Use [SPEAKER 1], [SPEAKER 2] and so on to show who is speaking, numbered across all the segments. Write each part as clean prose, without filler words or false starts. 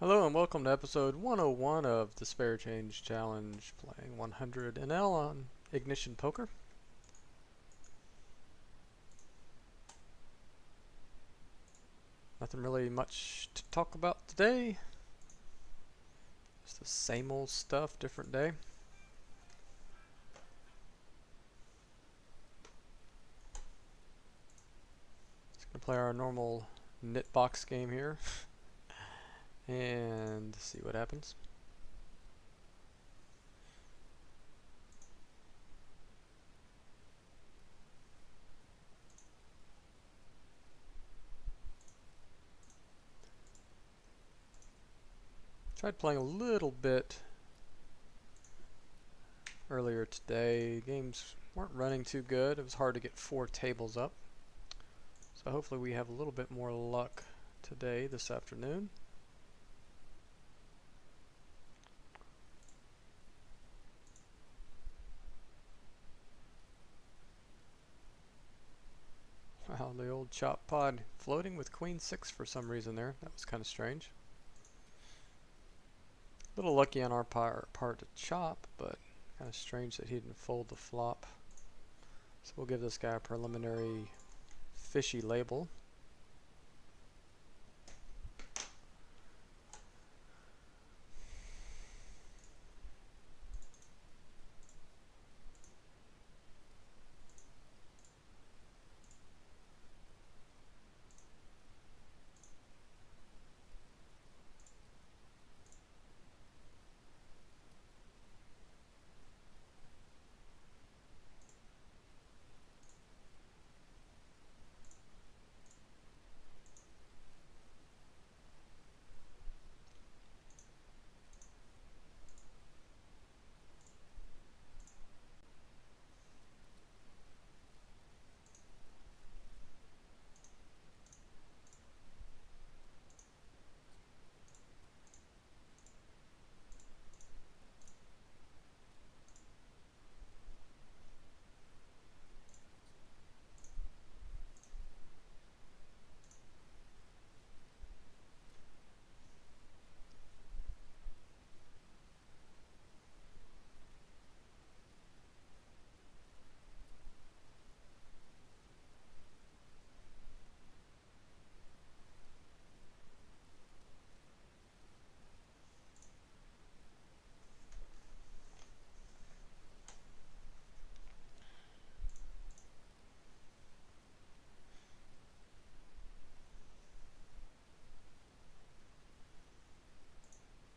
[SPEAKER 1] Hello and welcome to episode 101 of the Spare Change Challenge, playing 100 NL on Ignition Poker. Nothing really much to talk about today. Just the same old stuff, different day. Just gonna play our normal knit box game here and see what happens. Tried playing a little bit earlier today. Games weren't running too good. It was hard to get 4 tables up. So hopefully we have a little bit more luck today, this afternoon. Wow, the old chop pod floating with queen 6 for some reason there. That was kind of strange. A little lucky on our part to chop, but kind of strange that he didn't fold the flop. So we'll give this guy a preliminary fishy label.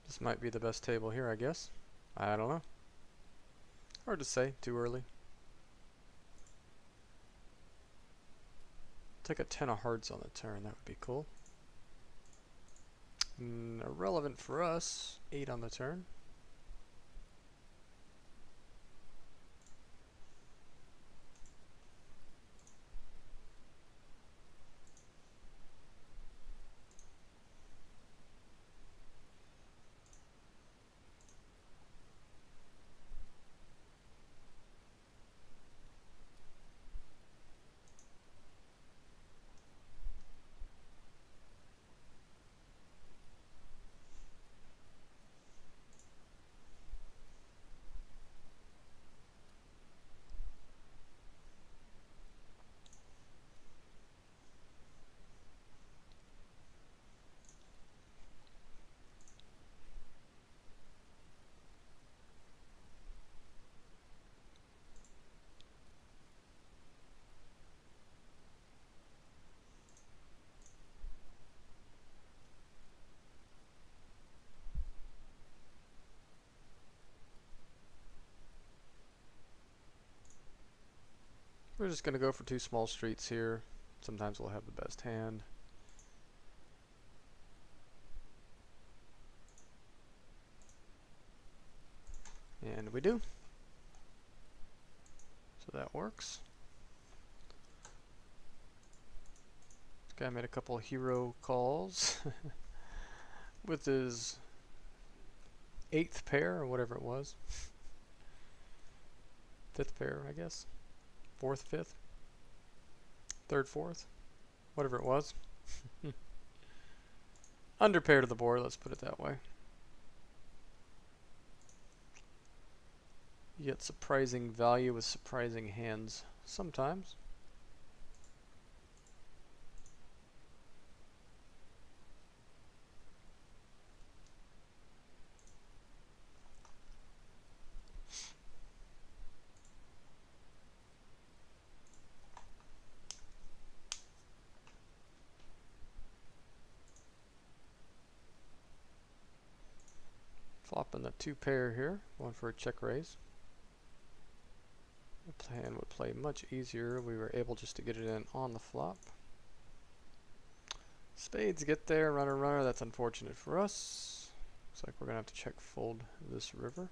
[SPEAKER 1] This might be the best table here, I guess. I don't know. Hard to say, too early. Take a 10 of hearts on the turn, that would be cool. Irrelevant for us, 8 on the turn. We're just going to go for 2 small streets here. Sometimes we'll have the best hand. And we do. So that works. This guy made a couple of hero calls with his 8th pair or whatever it was. 5th pair, I guess. 4th, 5th. 3rd, 4th. Whatever it was. Underpair to the board, let's put it that way. You get surprising value with surprising hands sometimes. Flopping the 2 pair here, going for a check raise. The plan would play much easier. We were able just to get it in on the flop. Spades get there, runner, runner. That's unfortunate for us. Looks like we're going to have to check fold this river.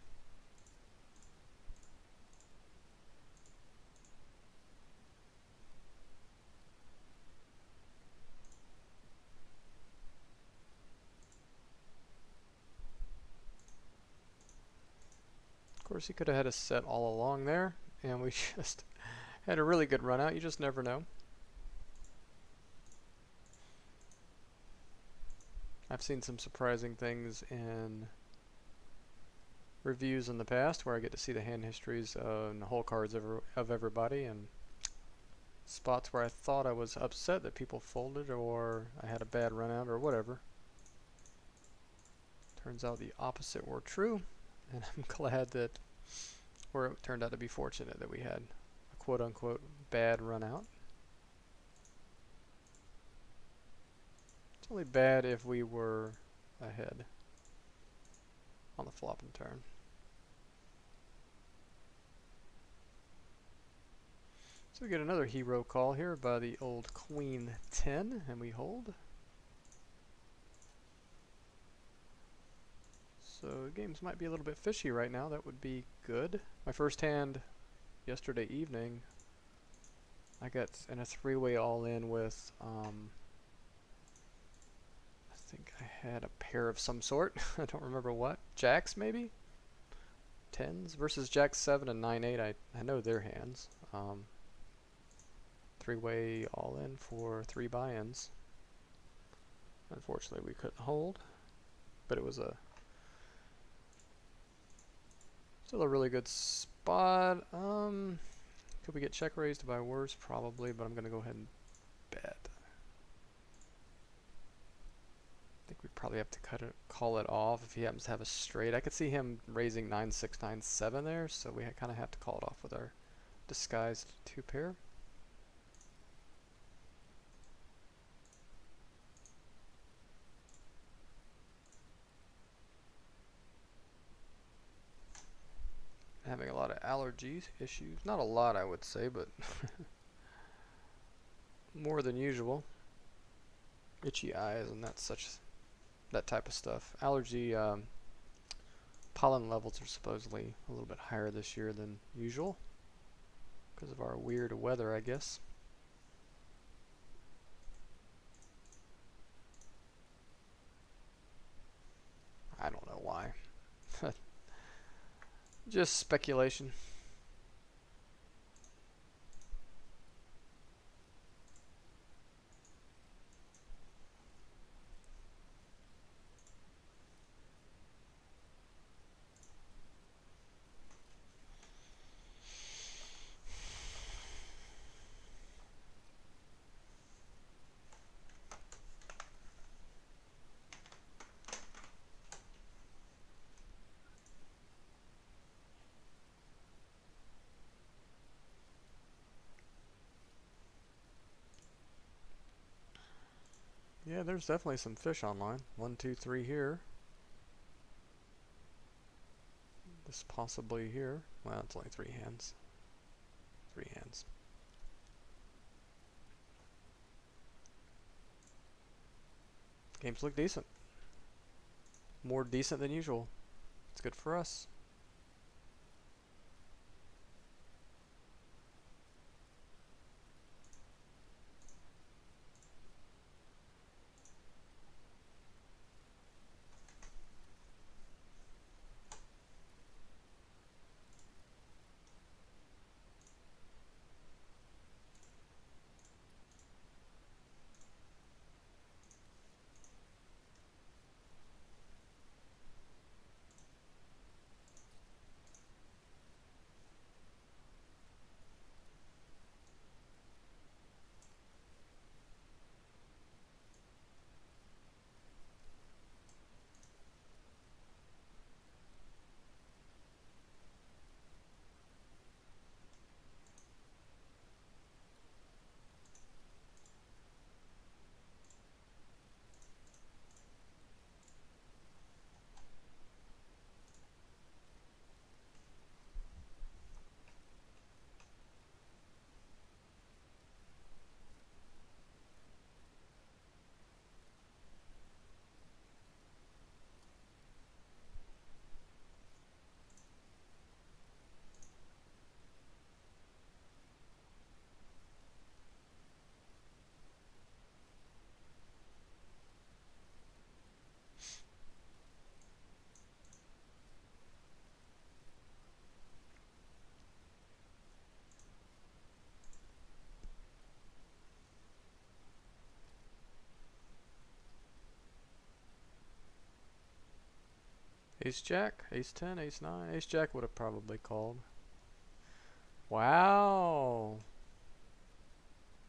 [SPEAKER 1] Of course, he could have had a set all along there, and we just had a really good run out. You just never know. I've seen some surprising things in reviews in the past where I get to see the hand histories and the hole cards of everybody, and spots where I thought I was upset that people folded or I had a bad run out or whatever. Turns out the opposite were true, and I'm glad that, or it turned out to be fortunate that we had a quote-unquote bad run out. It's only bad if we were ahead on the flop and turn. So we get another hero call here by the old Queen 10, and we hold. So games might be a little bit fishy right now. That would be good. My first hand yesterday evening, I got in a 3-way all-in with, I think I had a pair of some sort. I don't remember what. Jacks, maybe? 10s versus Jack 7 and 9-8. I know their hands. 3-way all-in for 3 buy-ins. Unfortunately, we couldn't hold, but it was still a really good spot. Could we get check raised by worse? Probably, but I'm going to go ahead and bet. I think we'd probably have to call it off if he happens to have a straight. I could see him raising 9-6, 9-7 there, so we kind of have to call it off with our disguised 2 pair. Having a lot of allergies issues. Not a lot, I would say, but more than usual. Itchy eyes and that type of stuff. Allergy pollen levels are supposedly a little bit higher this year than usual because of our weird weather, I guess. I don't know why. Just speculation. Yeah, there's definitely some fish online. 1, 2, 3 here. This possibly here. Well, it's only 3 hands. 3 hands. Games look decent. More decent than usual. It's good for us. Ace Jack, Ace 10, Ace 9. Ace Jack would have probably called. Wow.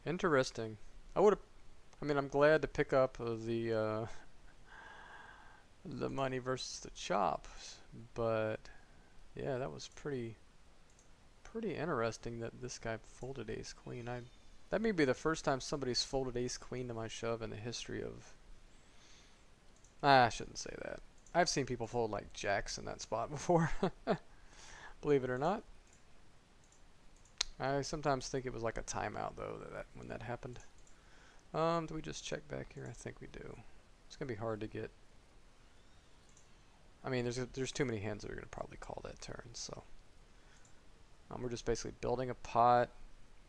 [SPEAKER 1] Interesting. I would have. I mean, I'm glad to pick up the money versus the chop, but yeah, that was pretty interesting that this guy folded Ace Queen. That may be the first time somebody's folded Ace Queen to my shove in the history of. I shouldn't say that. I've seen people fold like jacks in that spot before. Believe it or not. I sometimes think it was like a timeout though when that happened. Do we just check back here? I think we do. It's gonna be hard to get. I mean, there's too many hands that are gonna probably call that turn. So we're just basically building a pot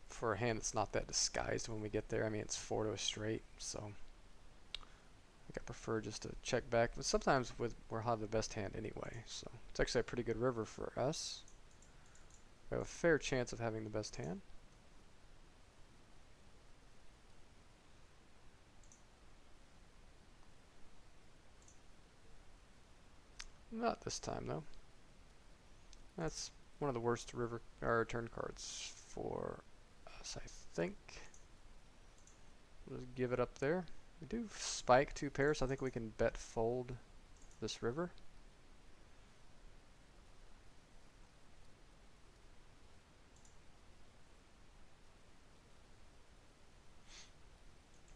[SPEAKER 1] for a hand that's not that disguised when we get there. I mean, it's 4 to a straight, so I think I prefer just to check back. But sometimes we'll have the best hand anyway, so it's actually a pretty good river for us. We have a fair chance of having the best hand. Not this time though. That's one of the worst river or turn cards for us, I think. We'll just give it up there. We do spike 2 pairs, so I think we can bet fold this river.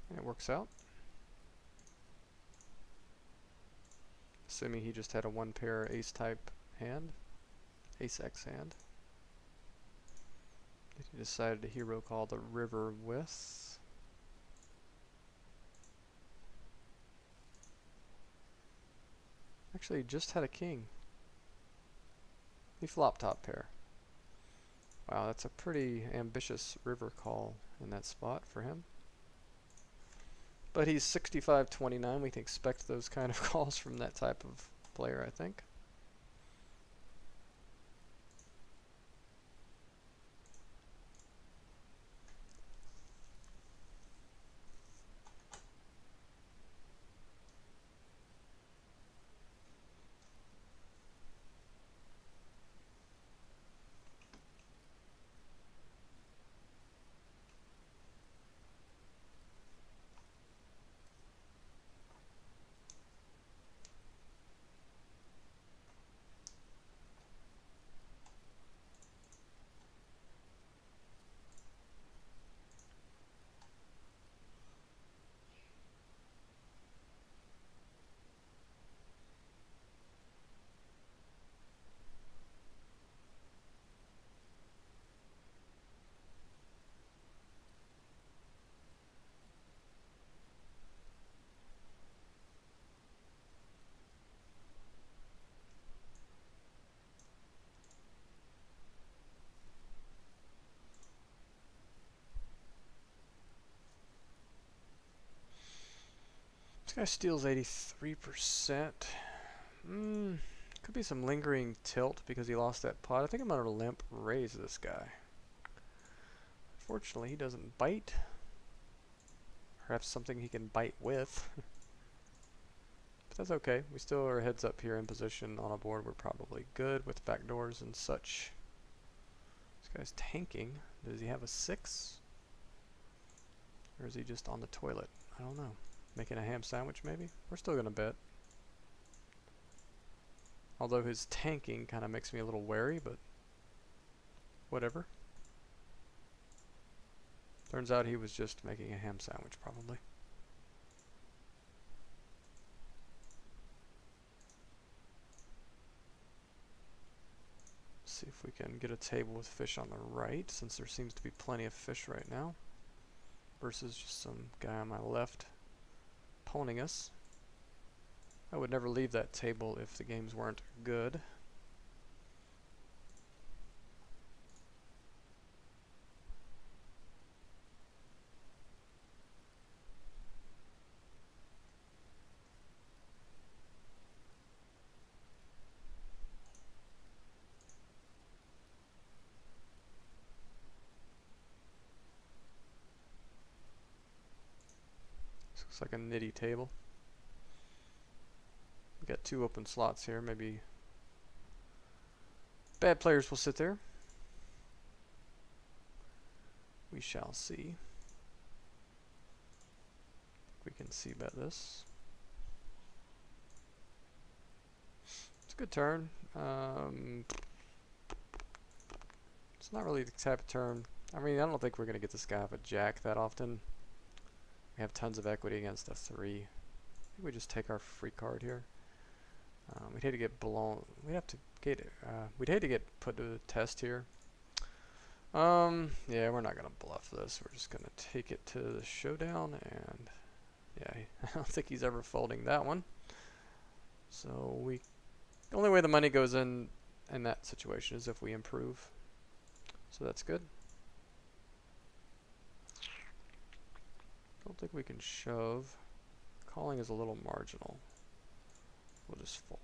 [SPEAKER 1] And it works out. Assuming he just had a 1 pair ace type hand. Ace X hand. That he decided to hero call the river with. Actually, he just had a king. He flop top pair. Wow, that's a pretty ambitious river call in that spot for him. But he's 65-29. We can expect those kind of calls from that type of player, I think. This guy steals 83%. Could be some lingering tilt because he lost that pot. I think I'm going to limp raise this guy. Fortunately, he doesn't bite. Perhaps something he can bite with. But that's okay. We still are heads up here in position on a board. We're probably good with backdoors and such. This guy's tanking. Does he have a 6? Or is he just on the toilet? I don't know. Making a ham sandwich maybe? We're still going to bet. Although his tanking kind of makes me a little wary, but whatever. Turns out he was just making a ham sandwich probably. See if we can get a table with fish on the right, since there seems to be plenty of fish right now. Versus just some guy on my left pawning us. I would never leave that table if the games weren't good. This looks like a nitty table. got 2 open slots here. Maybe bad players will sit there. We shall see. We can see bet this. It's a good turn. It's not really the type of turn. I mean, I don't think we're going to get this guy off a jack that often. We have tons of equity against a 3. I think we just take our free card here. We'd hate to get blown. We'd have to get it. We'd hate to get put to the test here. Yeah, we're not going to bluff this. We're just going to take it to the showdown, and yeah, I don't think he's ever folding that one. So the only way the money goes in that situation is if we improve. So that's good. Don't think we can shove. Calling is a little marginal. We'll just fold.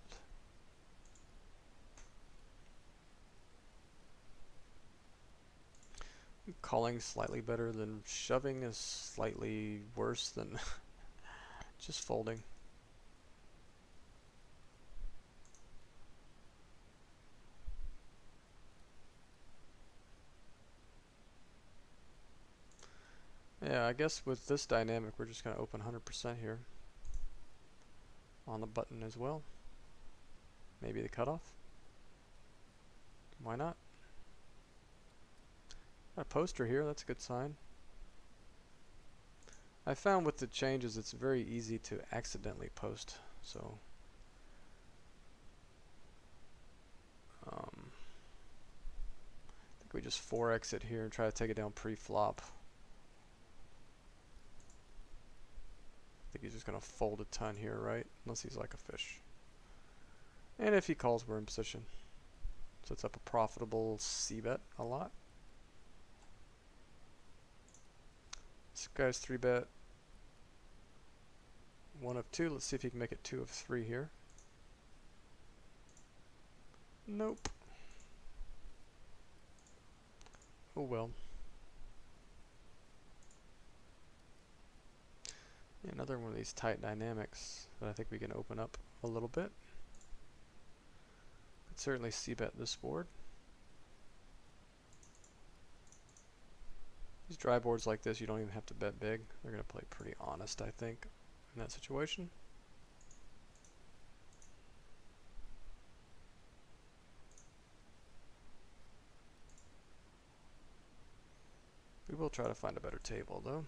[SPEAKER 1] Calling slightly better than shoving is slightly worse than just folding. Yeah, I guess with this dynamic we're just going to open 100% here on the button as well. Maybe the cutoff. Why not? Got a poster here, that's a good sign. I found with the changes it's very easy to accidentally post, so I think we just 4x it here and try to take it down pre-flop. I think he's just going to fold a ton here, right? Unless he's like a fish. And if he calls, we're in position. So it's up a profitable c-bet a lot. This guy's 3-bet 1 of 2. Let's see if he can make it 2 of 3 here. Nope. Oh well. Yeah, another one of these tight dynamics that I think we can open up a little bit. Could certainly c-bet this board. These dry boards like this, you don't even have to bet big. They're going to play pretty honest, I think, in that situation. We will try to find a better table, though.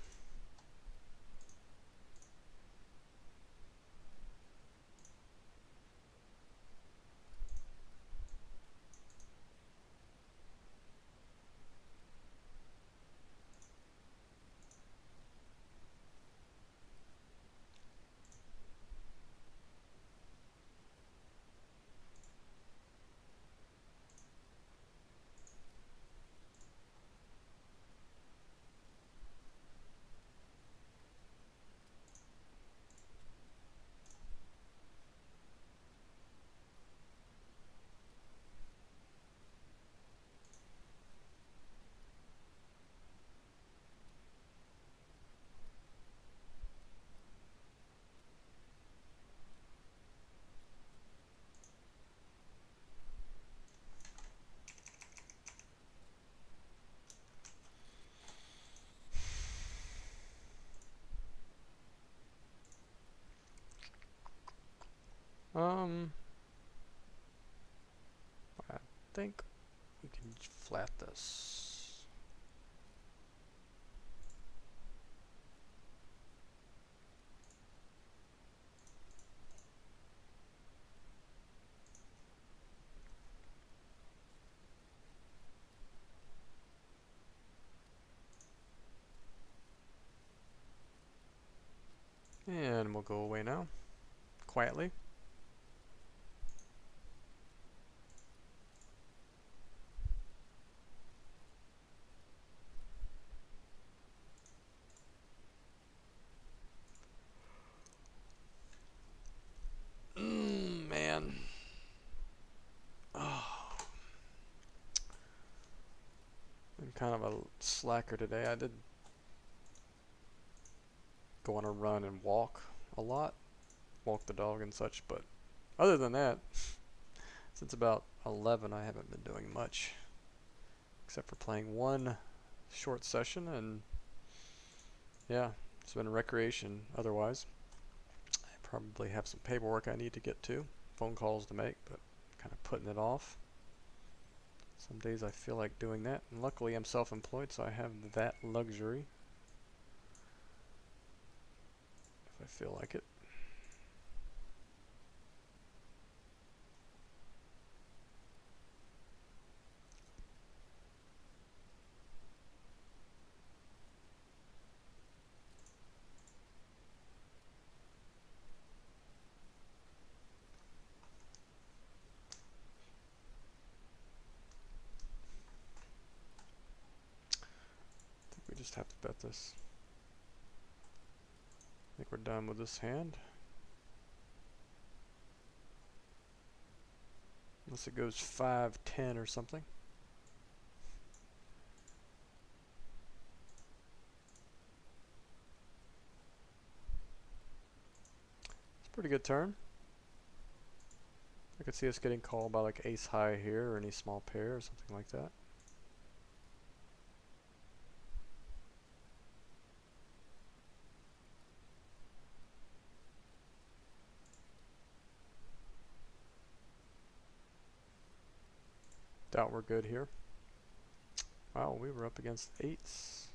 [SPEAKER 1] I think we can flat this. And we'll go away now, quietly. Man. Oh. I'm kind of a slacker today. I did go on a run and walk a lot. Walk the dog and such, but Other than that, since about 11, I haven't been doing much except for playing one short session, and yeah, it's been recreation otherwise. I probably have some paperwork I need to get to, phone calls to make, but kind of putting it off. Some days I feel like doing that, and luckily I'm self-employed, so I have that luxury if I feel like it. I think we just have to bet this. I think we're done with this hand. Unless it goes 5-10 or something. It's a pretty good turn. I could see us getting called by like ace high here or any small pair or something like that. Doubt we're good here. Wow, we were up against eights.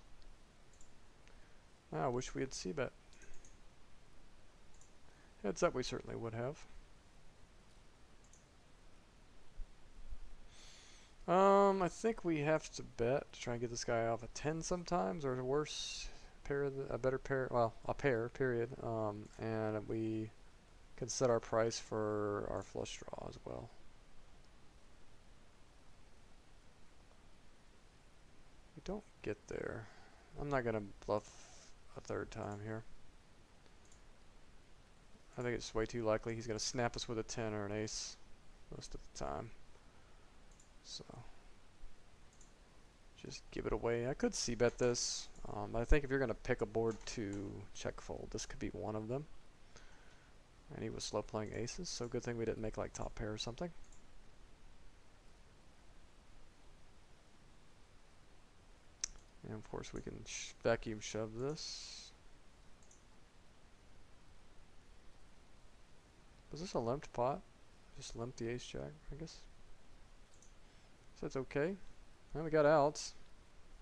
[SPEAKER 1] I wish we had c-bet. Heads up, we certainly would have. I think we have to bet to try and get this guy off a 10 sometimes, or worse, a better pair, well, a pair, period. And we can set our price for our flush draw as well. We don't get there. I'm not going to bluff a third time here. I think it's way too likely he's going to snap us with a 10 or an ace most of the time. So just give it away. I could c-bet this. I think if you're going to pick a board to check fold, this could be one of them. And he was slow playing aces, so good thing we didn't make like top pair or something. And of course we can vacuum shove this. Was this a limped pot? Just limped the ace jack, I guess. So that's okay. Now we got outs.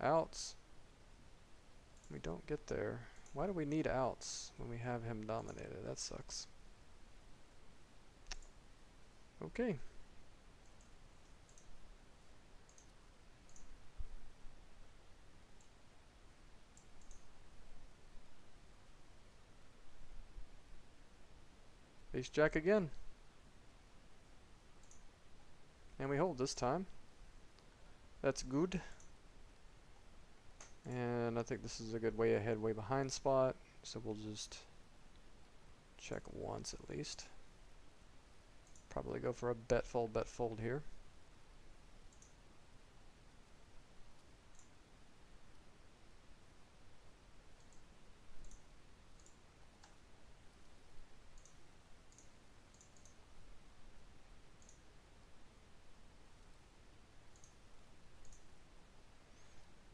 [SPEAKER 1] Outs. We don't get there. Why do we need outs when we have him dominated? That sucks. Okay. Ace jack again. And we hold this time. That's good. And I think this is a good way ahead, way behind spot. So we'll just check once at least. Probably go for a bet fold here.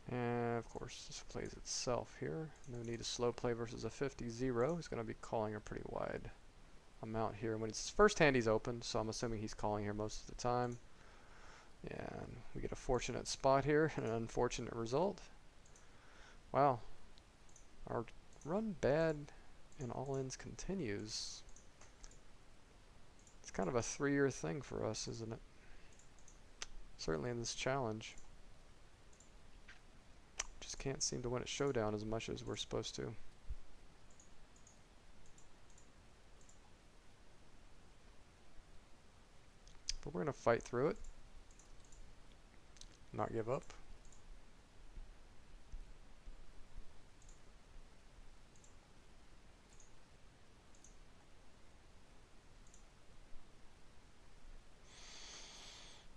[SPEAKER 1] And of course this plays itself here. No need to slow play versus a 50-0. He's going to be calling a pretty wide amount here. When it's first hand he's open, so I'm assuming he's calling here most of the time. And we get a fortunate spot here and an unfortunate result. Wow. Our run bad in all-ins continues. It's kind of a 3-year thing for us, isn't it? Certainly in this challenge. Just can't seem to win at showdown as much as we're supposed to. But we're going to fight through it. Not give up.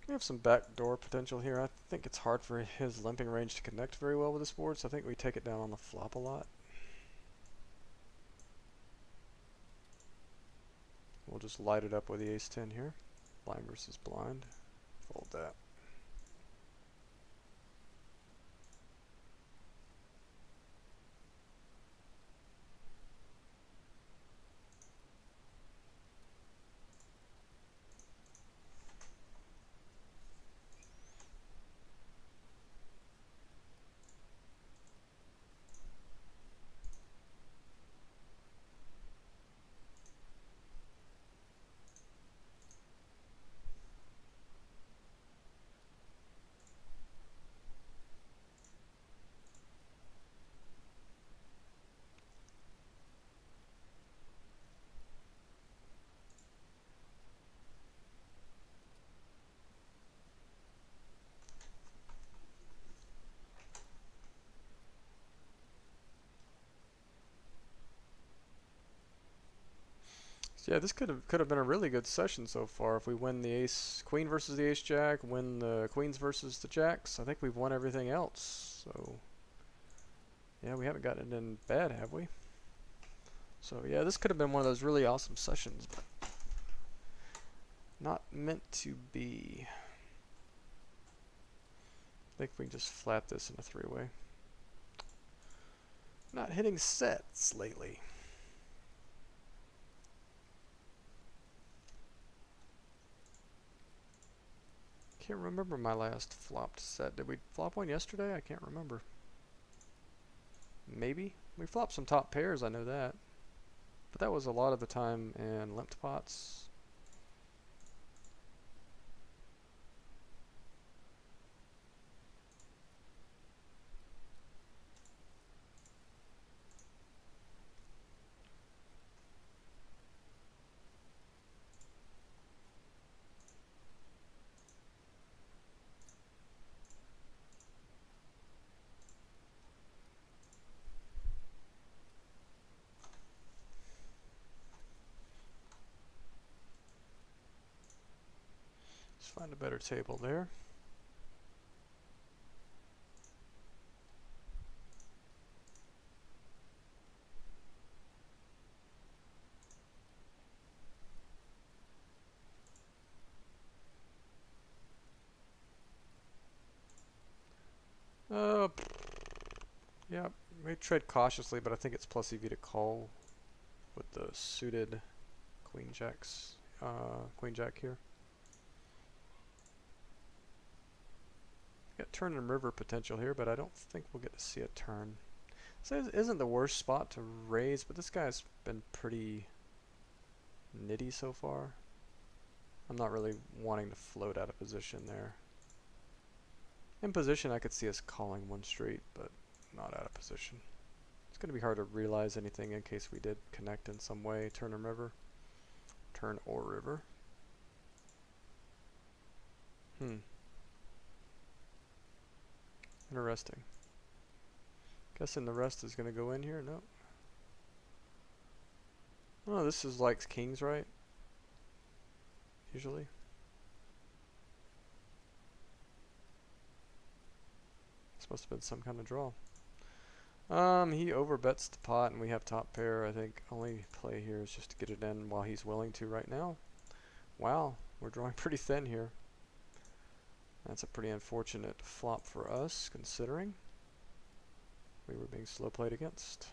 [SPEAKER 1] We have some backdoor potential here. I think it's hard for his limping range to connect very well with this board, so I think we take it down on the flop a lot. We'll we'll just light it up with the ace-10 here. Blind versus blind. Fold that. So yeah, this could have been a really good session so far. If we win the ace queen versus the ace jack, win the queens versus the jacks, I think we've won everything else. So yeah, we haven't gotten it in bad, have we? So yeah, this could have been one of those really awesome sessions, but not meant to be. I think we can just flat this in a three-way. Not hitting sets lately. Can't remember my last flopped set. Did we flop one yesterday? I can't remember. Maybe. We flopped some top pairs, I know that. But that was a lot of the time in limped pots. Let's find a better table there. Yeah, we trade cautiously, but I think it's plus EV to call with the suited queen jacks, queen jack here. Got turn and river potential here, but I don't think we'll get to see a turn. So this isn't the worst spot to raise, but this guy's been pretty nitty so far. I'm not really wanting to float out of position there. In position, I could see us calling one straight, but not out of position. It's going to be hard to realize anything in case we did connect in some way. Turn and river. Turn or river. Interesting. Guessing the rest is going to go in here? Nope. Oh, this is like kings, right? Usually. This must have been some kind of draw. He overbets the pot and we have top pair. I think only play here is just to get it in while he's willing to right now. Wow, we're drawing pretty thin here. That's a pretty unfortunate flop for us, considering we were being slow played against.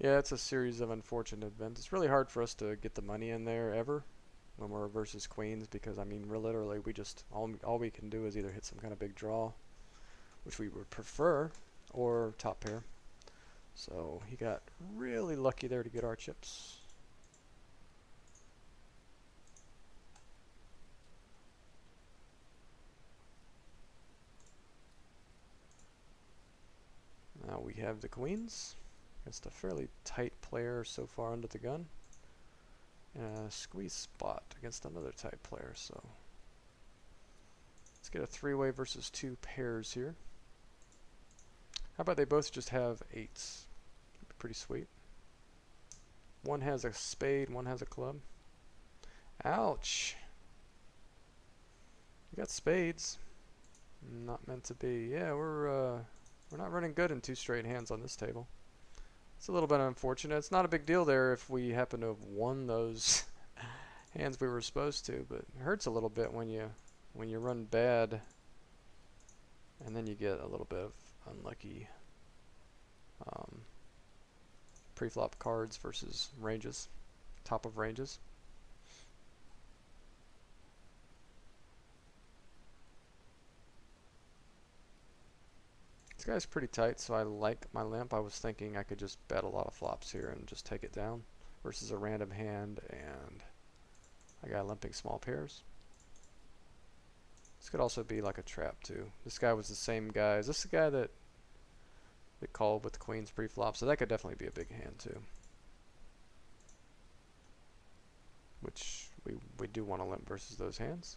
[SPEAKER 1] Yeah, it's a series of unfortunate events. It's really hard for us to get the money in there ever when we're versus queens, because I mean, we're literally, we just all we can do is either hit some kind of big draw, which we would prefer, or top pair. So he got really lucky there to get our chips. Now we have the queens against a fairly tight player so far under the gun, and a squeeze spot against another tight player. So let's get a three-way versus two pairs here. How about they both just have eights? Pretty sweet. One has a spade, one has a club. Ouch. You got spades. Not meant to be. Yeah, we're not running good in two straight hands on this table. It's a little bit unfortunate. It's not a big deal there if we happen to have won those hands we were supposed to, but it hurts a little bit when you run bad and then you get a little bit of unlucky um, pre-flop cards versus ranges, top of ranges. This guy's pretty tight, so I like my limp. I was thinking I could just bet a lot of flops here and just take it down versus a random hand, and I got limping small pairs. This could also be like a trap too. This guy was the same guy. Is this the guy that called with the queens pre-flop? So that could definitely be a big hand too. Which we do want to limp versus those hands.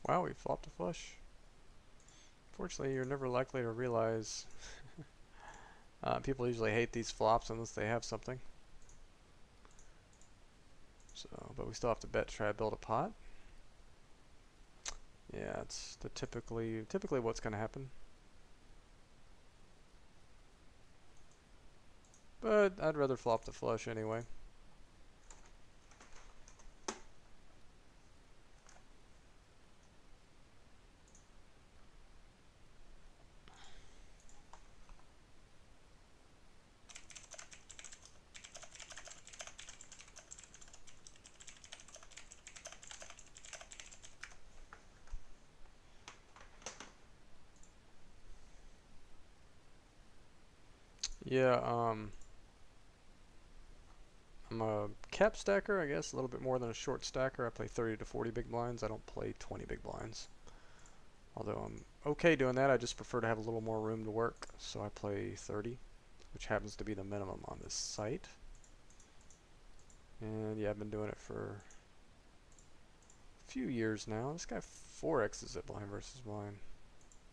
[SPEAKER 1] Wow, we flopped a flush. Fortunately, you're never likely to realize people usually hate these flops unless they have something. So, but we still have to bet to try to build a pot. Yeah, it's the typically what's going to happen. But I'd rather flop the flush anyway. Yeah, I'm a cap stacker, I guess, a little bit more than a short stacker. I play 30 to 40 big blinds. I don't play 20 big blinds. Although I'm okay doing that, I just prefer to have a little more room to work. So I play 30, which happens to be the minimum on this site. And yeah, I've been doing it for a few years now. This guy 4x's at blind versus blind.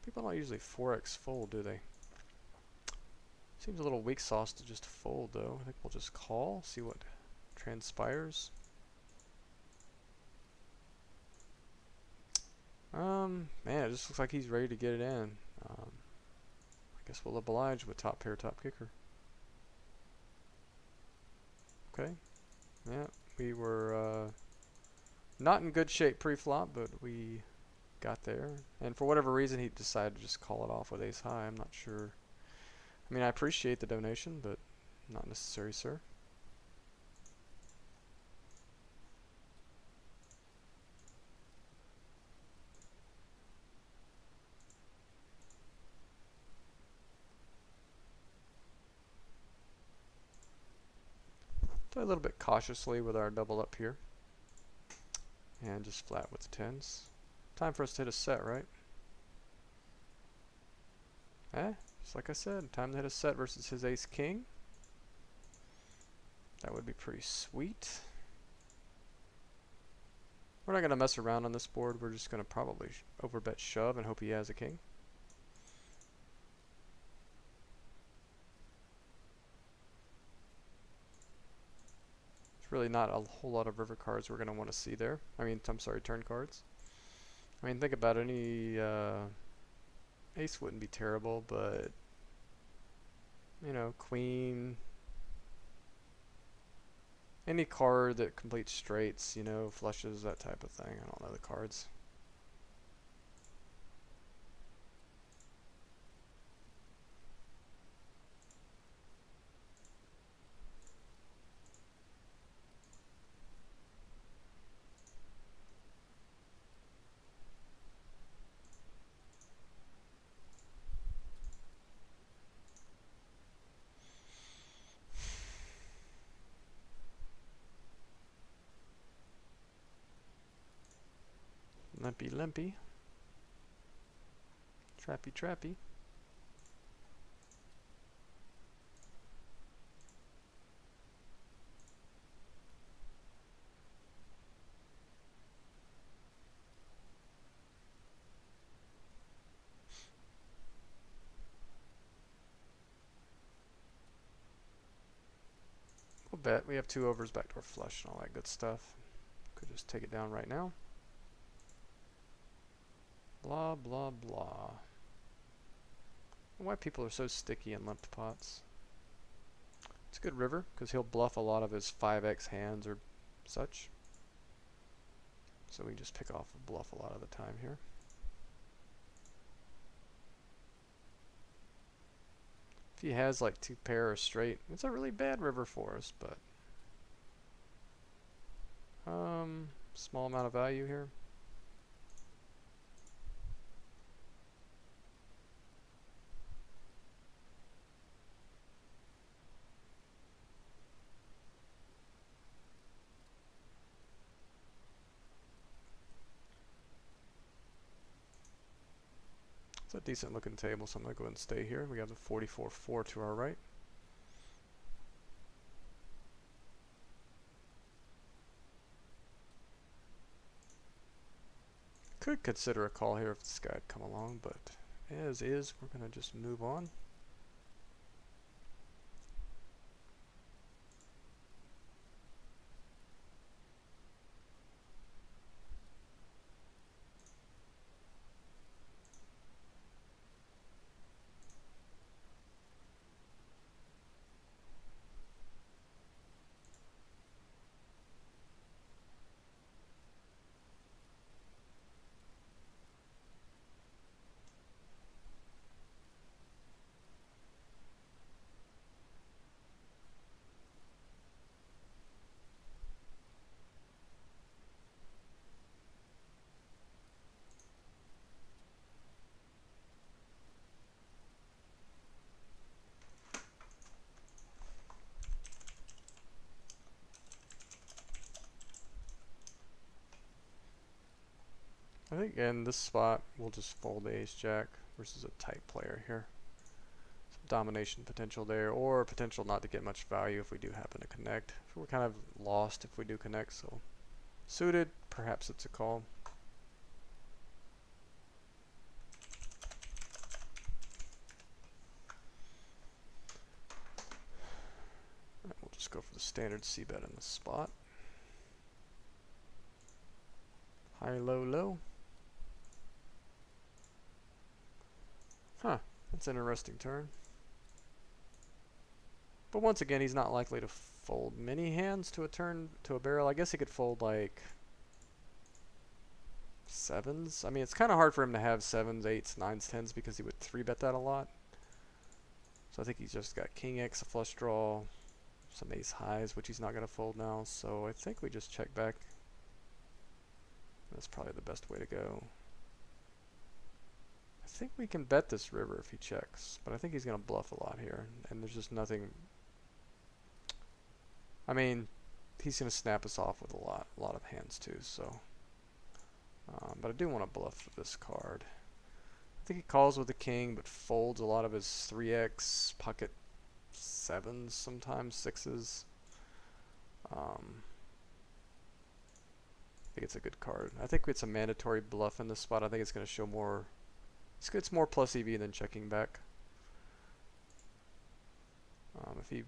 [SPEAKER 1] People don't usually 4x fold, do they? Seems a little weak sauce to just fold, though. I think we'll just call, see what transpires. Man, it just looks like he's ready to get it in. I guess we'll oblige with top pair, top kicker. Okay. Yeah, we were not in good shape pre-flop, but we got there. And for whatever reason, he decided to just call it off with ace high. I'm not sure. I mean, I appreciate the donation, but not necessary, sir. Play a little bit cautiously with our double up here. And just flat with the tens. Time for us to hit a set, right? Just like I said, time to hit a set versus his ace king. That would be pretty sweet. We're not going to mess around on this board. We're just going to probably overbet shove and hope he has a king. really not a whole lot of river cards we're going to want to see there. I mean, I'm sorry, turn cards. I mean, think about it, any ace wouldn't be terrible, but you know, queen, any card that completes straights, you know, flushes, that type of thing. I don't know the cards. Limpy, limpy. Trappy, trappy. We'll bet. We have 2 overs, backdoor flush, and all that good stuff. Could just take it down right now. Blah, blah, blah. Why people are so sticky in limped pots. It's a good river, because he'll bluff a lot of his 5x hands or such. So we just pick off a bluff a lot of the time here. If he has like 2 pair or straight, it's a really bad river for us, but small amount of value here. It's a decent looking table, so I'm going to go ahead and stay here. We have the 44-4 to our right. Could consider a call here if this guy had come along, but as is, we're going to just move on. I think in this spot, we'll just fold the ace-jack versus a tight player here. Some domination potential there, or potential not to get much value if we do happen to connect. So we're kind of lost if we do connect, so suited, perhaps it's a call. Right, we'll just go for the standard c-bet in this spot. High, low, low. Huh, that's an interesting turn. But once again, he's not likely to fold many hands to a turn, to a barrel. I guess he could fold like 7s. I mean, it's kind of hard for him to have 7s, 8s, 9s, 10s because he would 3-bet that a lot. So I think he's just got king X, a flush draw, some ace highs, which he's not going to fold now. So I think we just check back. That's probably the best way to go. I think we can bet this river if he checks, but I think he's going to bluff a lot here, and there's just nothing. I mean, he's going to snap us off with a lot of hands too. So, but I do want to bluff this card. I think he calls with the king, but folds a lot of his 3x, pocket 7s, sometimes 6s. I think it's a good card. I think it's a mandatory bluff in this spot. I think it's going to show more. It's more plus EV than checking back. If he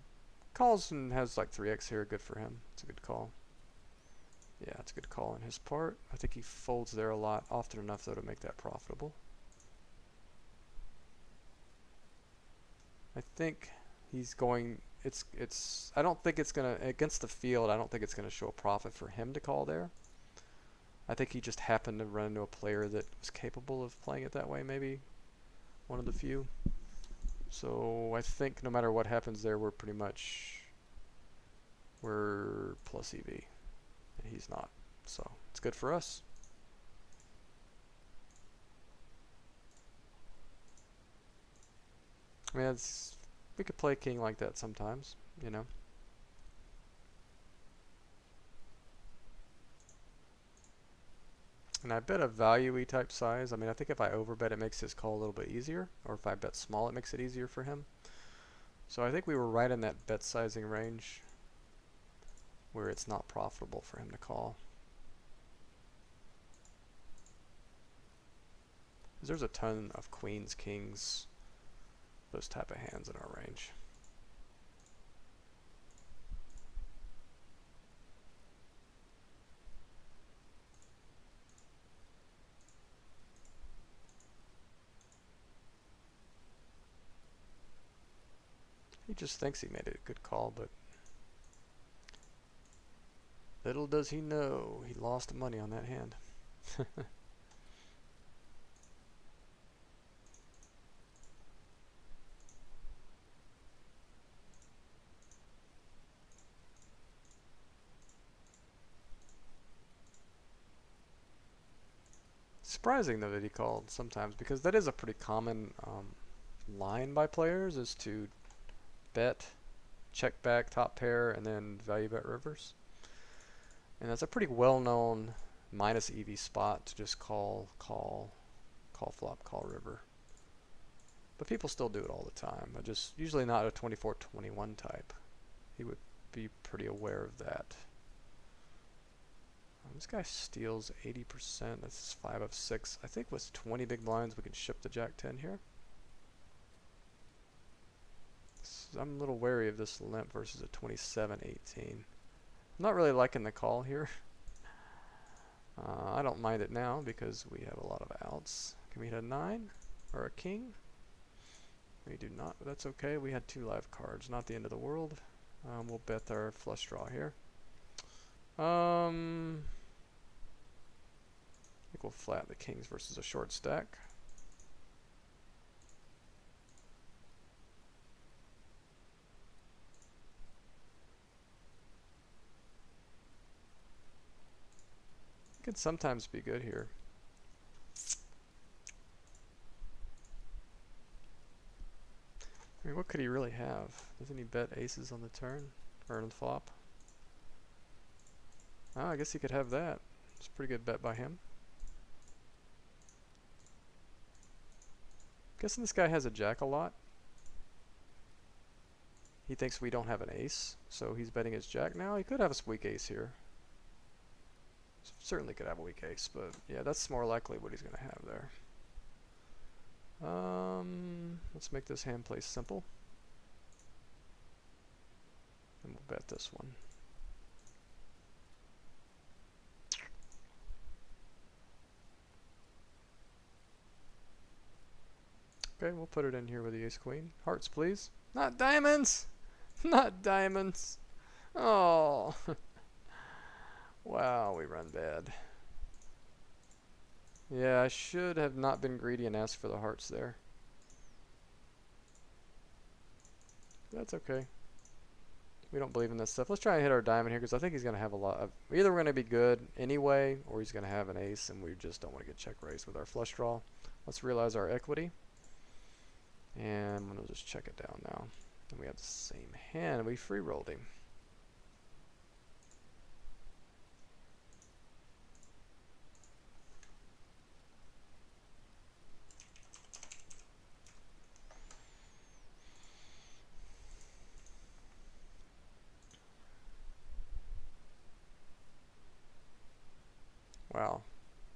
[SPEAKER 1] Calls and has like 3x here, good for him. It's a good call. Yeah, it's a good call on his part. I think he folds there a lot, often enough though to make that profitable. I think he's going, I don't think it's gonna, against the field, I don't think it's gonna show a profit for him to call there. I think he just happened to run into a player that was capable of playing it that way, maybe one of the few. So I think no matter what happens there, we're plus EV, and he's not. So it's good for us. I mean, we could play king like that sometimes, you know. And I bet a value-y type size. I mean, I think if I overbet, it makes his call a little bit easier. Or if I bet small, it makes it easier for him. So I think we were right in that bet sizing range where it's not profitable for him to call. There's a ton of queens, kings, those type of hands in our range. He just thinks he made a good call, but little does he know he lost money on that hand. Surprising though that he called sometimes, because that is a pretty common line by players, is to bet, check back, top pair, and then value bet rivers. And that's a pretty well-known minus EV spot to just call flop, call river. But people still do it all the time. Just usually not a 24-21 type. He would be pretty aware of that. This guy steals 80%. That's 5 of 6. I think with 20 big blinds we can ship the Jack 10 here. So I'm a little wary of this limp versus a 27-18. I'm not really liking the call here. I don't mind it now because we have a lot of outs. Can we hit a 9 or a king? We do not, but that's okay. We had 2 live cards, not the end of the world. We'll bet our flush draw here. I think we'll flat the kings versus a short stack. Could sometimes be good here. I mean, what could he really have? Doesn't he bet aces on the turn? Or on the flop? Oh, I guess he could have that. It's a pretty good bet by him. Guessing this guy has a jack a lot. He thinks we don't have an ace, so he's betting his jack now. He could have a weak ace here. Certainly could have a weak ace, but yeah, that's more likely what he's going to have there. Let's make this hand play simple. And we'll bet this one. Okay, we'll put it in here with the ace queen. Hearts, please. Not diamonds! Not diamonds! Oh! Wow, we run bad. Yeah, I should have not been greedy and asked for the hearts there. That's okay. We don't believe in this stuff. Let's try and hit our diamond here because I think he's going to have a lot of... Either we're going to be good anyway, or he's going to have an ace, and we just don't want to get check raised with our flush draw. Let's realize our equity. And I'm going to just check it down now. And we have the same hand. We free rolled him. Wow.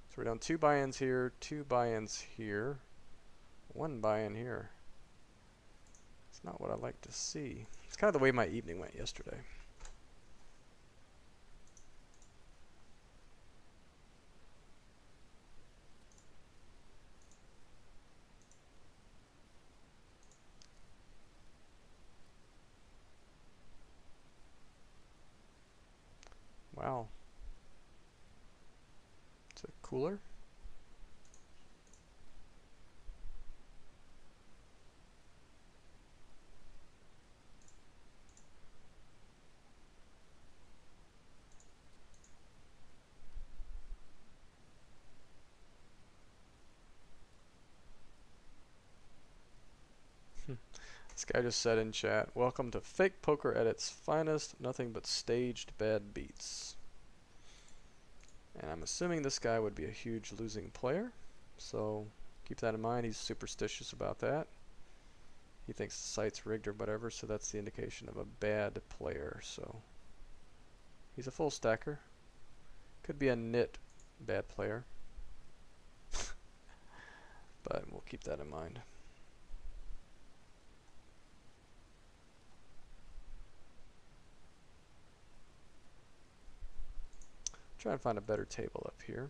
[SPEAKER 1] So we're down 2 buy-ins here, 2 buy-ins here, 1 buy-in here. This It's not what I like to see. It's kind of the way my evening went yesterday. Wow. It's a cooler. This guy just said in chat, welcome to fake poker at its finest, nothing but staged bad beats. And I'm assuming this guy would be a huge losing player, so keep that in mind. He's superstitious about that. He thinks the site's rigged or whatever, so that's the indication of a bad player. So he's a full stacker. Could be a nit bad player, but we'll keep that in mind. Try and find a better table up here.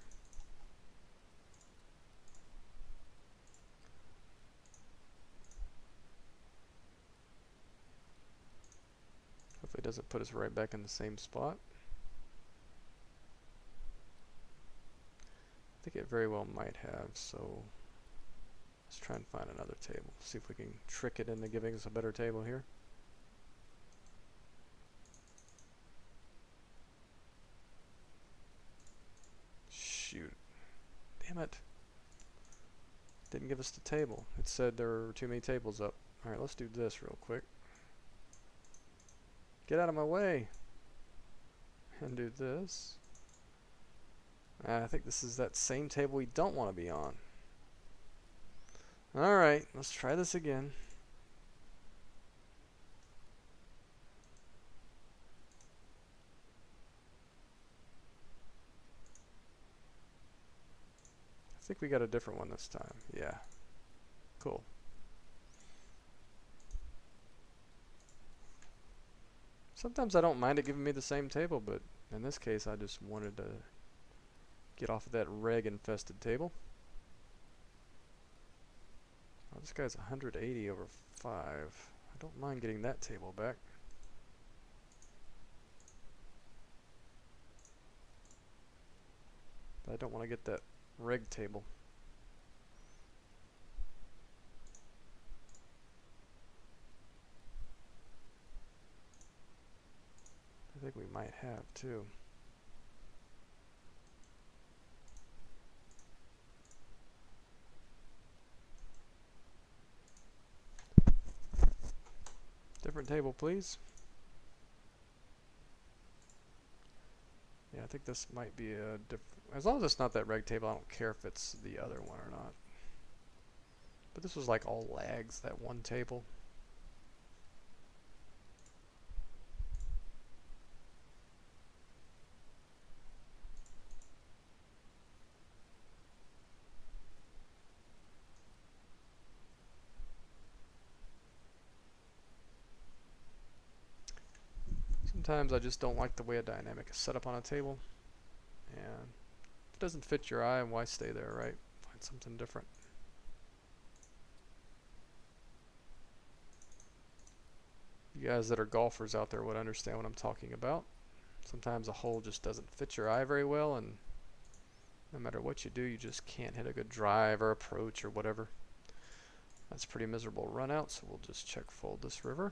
[SPEAKER 1] Hopefully it doesn't put us right back in the same spot. I think it very well might have, so let's try and find another table. See if we can trick it into giving us a better table here. Shoot. Damn it. Didn't give us the table. It said there were too many tables up. Alright, let's do this real quick. Get out of my way. And do this. I think this is that same table we don't want to be on. Alright, let's try this again. I think we got a different one this time. Yeah. Cool. Sometimes I don't mind it giving me the same table, but in this case I just wanted to get off of that reg-infested table. Oh, this guy's 180 over 5. I don't mind getting that table back. But I don't want to get that reg table. I think we might have too. Different table, please. Yeah, I think this might be a different. As long as it's not that reg table, I don't care if it's the other one or not. But this was like all lags, that one table. Sometimes I just don't like the way a dynamic is set up on a table. And if it doesn't fit your eye, why stay there, right? Find something different. You guys that are golfers out there would understand what I'm talking about. Sometimes a hole just doesn't fit your eye very well, and no matter what you do, you just can't hit a good drive or approach or whatever. That's a pretty miserable run out, so we'll just check fold this river.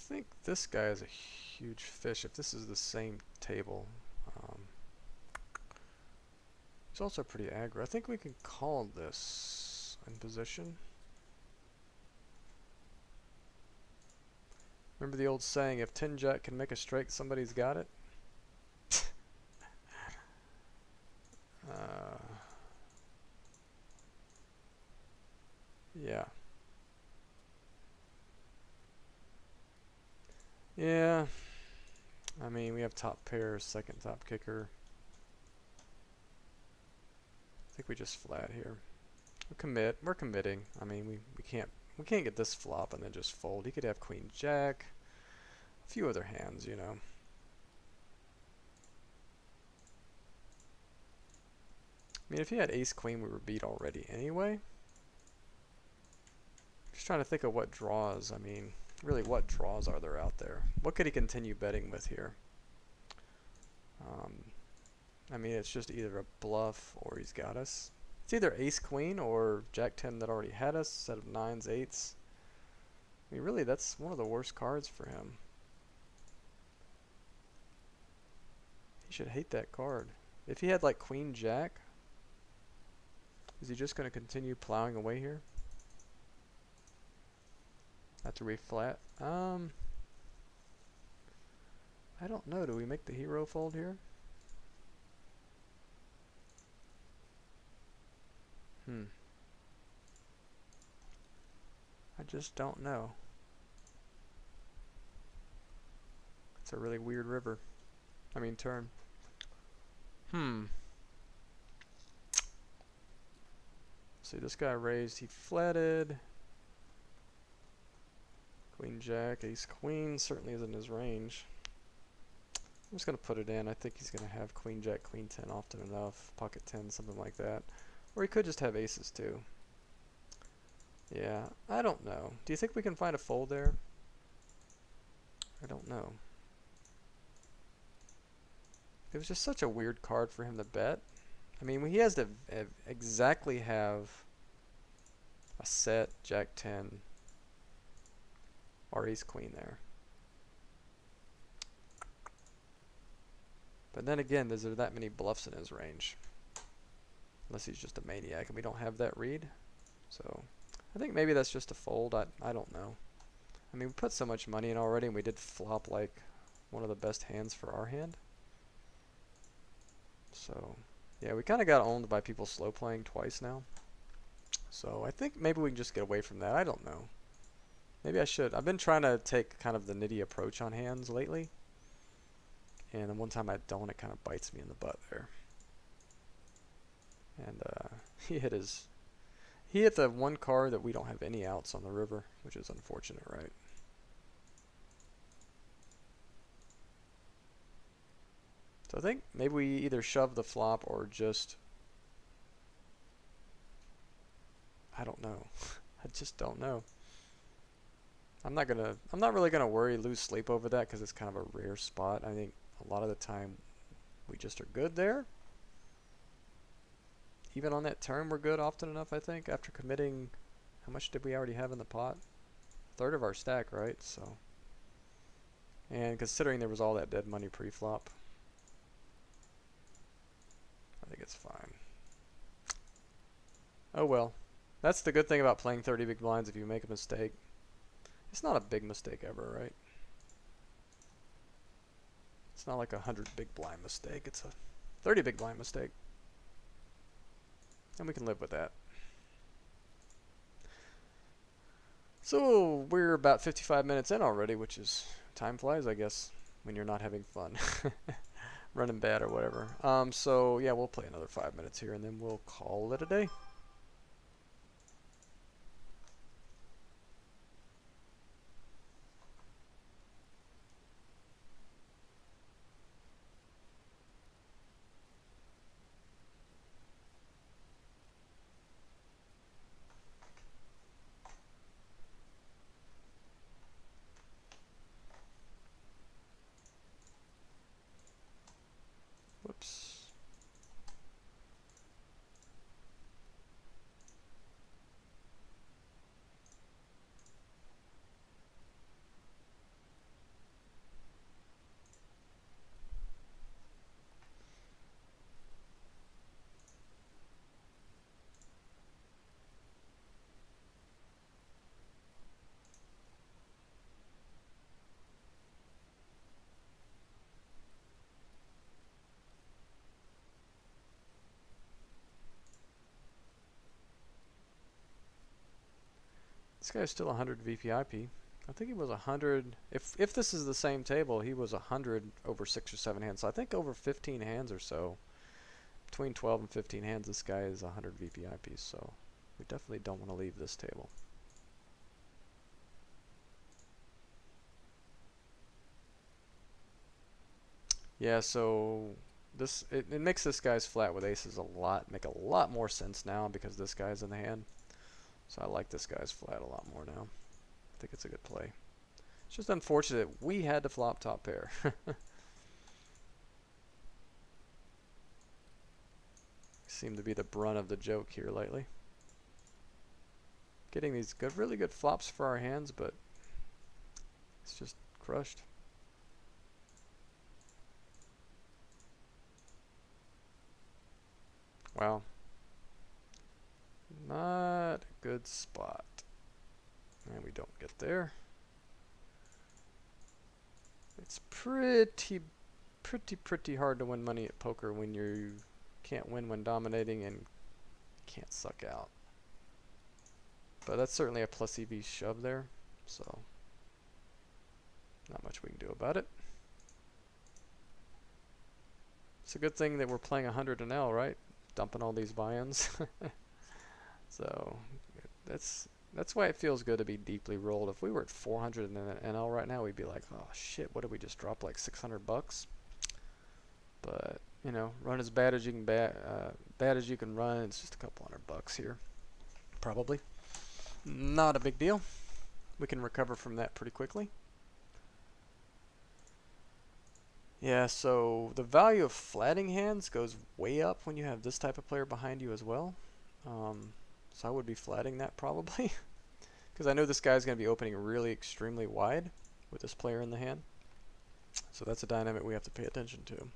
[SPEAKER 1] think this guy is a huge fish if this is the same table. He's also pretty aggro. I think we can call this in position. Remember the old saying, if 10 jack can make a strike, somebody's got it? Yeah. Yeah. I mean, we have top pair, second top kicker. I think we just flat here. We're committing. I mean, we can't get this flop and then just fold. He could have queen jack, a few other hands, you know. I mean, if he had ace queen, we were beat already anyway. Just trying to think of what draws. I mean, really, what draws are there out there? What could he continue betting with here? I mean, it's just either a bluff or he's got us. It's either ace queen or jack 10 that already had us, set of 9s, 8s. I mean, really, that's one of the worst cards for him. He should hate that card. If he had like queen jack, is he just going to continue plowing away here? After we flat? I don't know. Do we make the hero fold here? I just don't know. It's a really weird river. I mean turn. See, this guy raised, he flatted. Queen jack, ace queen certainly isn't his range. I'm just going to put it in. I think he's going to have queen jack, queen 10 often enough. Pocket 10, something like that. Or he could just have aces too. Yeah, I don't know. Do you think we can find a fold there? I don't know. It was just such a weird card for him to bet. I mean, he has to exactly have a set jack 10 or ace queen there. But then again, is there that many bluffs in his range? Unless he's just a maniac and we don't have that read. So I think maybe that's just a fold. I don't know. I mean, we put so much money in already and we did flop like one of the best hands for our hand. So yeah, we kind of got owned by people slow playing twice now. So I think maybe we can just get away from that. I don't know. Maybe I should. I've been trying to take kind of the nitty approach on hands lately. And then one time I don't, it kind of bites me in the butt there. And he hit the one card that we don't have any outs on the river, which is unfortunate, right? So I think maybe we either shove the flop or just, I don't know. I just don't know. I'm not really gonna lose sleep over that because it's kind of a rare spot. I think a lot of the time we just are good there. Even on that turn we're good often enough, I think, after committing. How much did we already have in the pot? Third of our stack, right? So, and considering there was all that dead money pre-flop, I think it's fine. Oh well. That's the good thing about playing 30 big blinds. If you make a mistake, it's not a big mistake ever, right? It's not like a 100 big blind mistake. It's a 30 big blind mistake. And we can live with that. So we're about 55 minutes in already, which is, time flies, I guess, when you're not having fun. Running bad or whatever. So yeah, we'll play another 5 minutes here and then we'll call it a day. Whoops. This guy's still 100 VPIP. I think he was 100. If this is the same table, he was 100 over 6 or 7 hands. So I think over 15 hands or so, between 12 and 15 hands, this guy is 100 VPIP. So we definitely don't want to leave this table. Yeah, so this it makes this guy's flat with aces make a lot more sense now because this guy's in the hand. So I like this guy's flat a lot more now. I think it's a good play. It's just unfortunate we had to flop top pair. Seem to be the brunt of the joke here lately. Getting these really good flops for our hands, but it's just crushed. Wow. Not a good spot. And we don't get there. It's pretty hard to win money at poker when you can't win when dominating and can't suck out. But that's certainly a plus EV shove there, so not much we can do about it. It's a good thing that we're playing 100 an L, right? Dumping all these buy-ins. So that's why it feels good to be deeply rolled. If we were at 400 in an NL right now, we'd be like, oh shit, what did we just drop, like 600 bucks? But you know, run as bad as you can bad as you can run. It's just a couple $100 here, probably. Not a big deal. We can recover from that pretty quickly. Yeah, so the value of flatting hands goes way up when you have this type of player behind you as well. So I would be flatting that probably. Because I know this guy's going to be opening really extremely wide with this player in the hand. So that's a dynamic we have to pay attention to.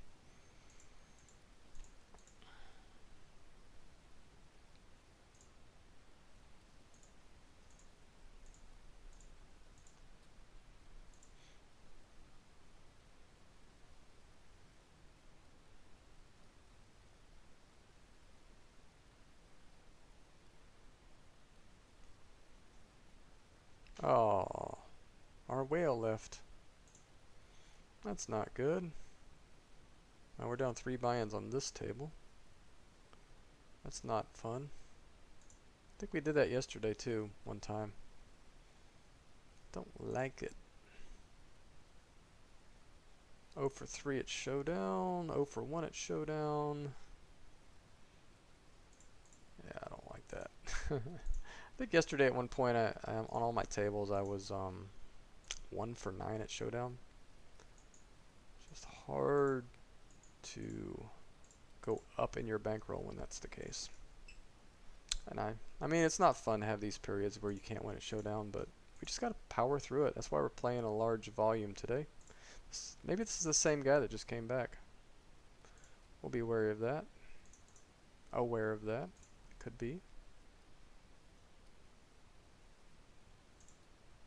[SPEAKER 1] Oh, our whale left. That's not good. Now we're down 3 buy-ins on this table. That's not fun. I think we did that yesterday too, one time. Don't like it. 0 for 3 at showdown, 0 for 1 at showdown. Yeah, I don't like that. I think yesterday at one point I on all my tables I was 1 for 9 at showdown. It's just hard to go up in your bankroll when that's the case. And I mean, it's not fun to have these periods where you can't win at showdown, but we just gotta power through it. That's why we're playing a large volume today. Maybe this is the same guy that just came back. We'll be wary of that. Aware of that. Could be.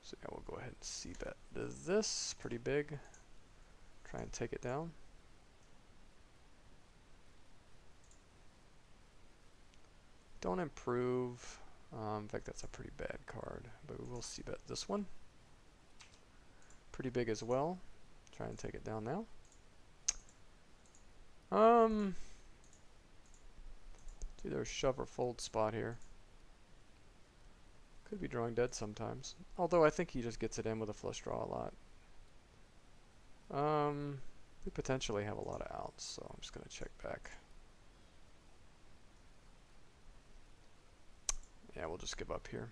[SPEAKER 1] So yeah, we'll go ahead and c-bet this. Pretty big. Try and take it down. Don't improve. In fact, that's a pretty bad card. But we will c-bet this one. Pretty big as well. Try and take it down now. It's either a shove or fold spot here. Could be drawing dead sometimes. Although I think he just gets it in with a flush draw a lot. We potentially have a lot of outs, so I'm just going to check back. Yeah, we'll just give up here.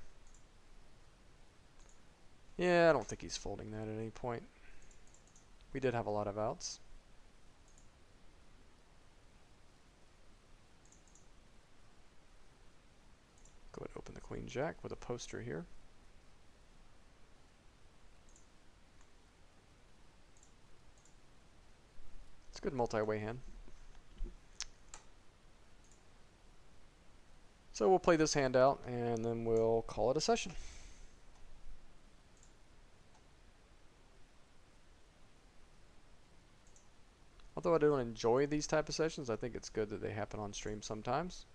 [SPEAKER 1] Yeah, I don't think he's folding that at any point. We did have a lot of outs. Go ahead and open the queen jack with a poster here. It's a good multi-way hand. So we'll play this hand out and then we'll call it a session. Although I don't enjoy these type of sessions, I think it's good that they happen on stream sometimes.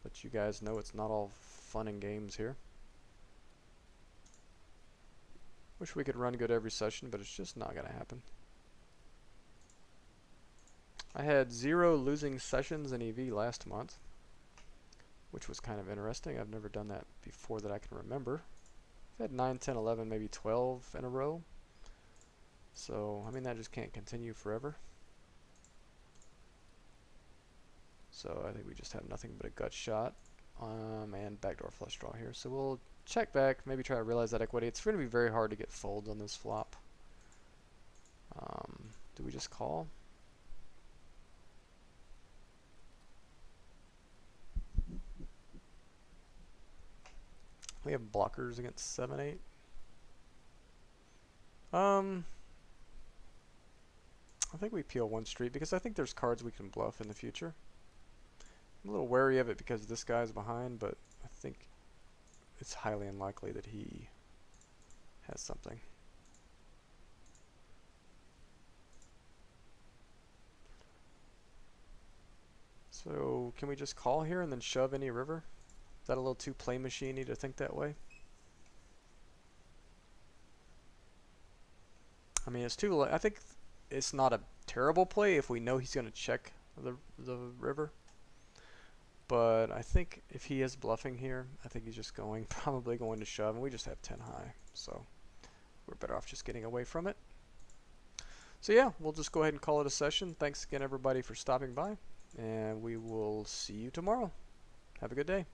[SPEAKER 1] Let you guys know it's not all fun and games here. Wish we could run good every session, but it's just not going to happen. I had 0 losing sessions in EV last month, which was kind of interesting. I've never done that before that I can remember. I've had 9, 10, 11, maybe 12 in a row. So, I mean, that just can't continue forever. So I think we just have nothing but a gut shot. And backdoor flush draw here. So we'll check back, maybe try to realize that equity. It's going to be very hard to get folds on this flop. Do we just call? We have blockers against 7-8. I think we peel one street because I think there's cards we can bluff in the future. I'm a little wary of it because this guy's behind, but I think it's highly unlikely that he has something. So can we just call here and then shove any river? Is that a little too play machiney to think that way? I mean, it's too. I think it's not a terrible play if we know he's going to check the river. But I think if he is bluffing here, I think he's just probably going to shove, and we just have 10 high. So we're better off just getting away from it. So yeah, we'll just go ahead and call it a session. Thanks again, everybody, for stopping by, and we will see you tomorrow. Have a good day.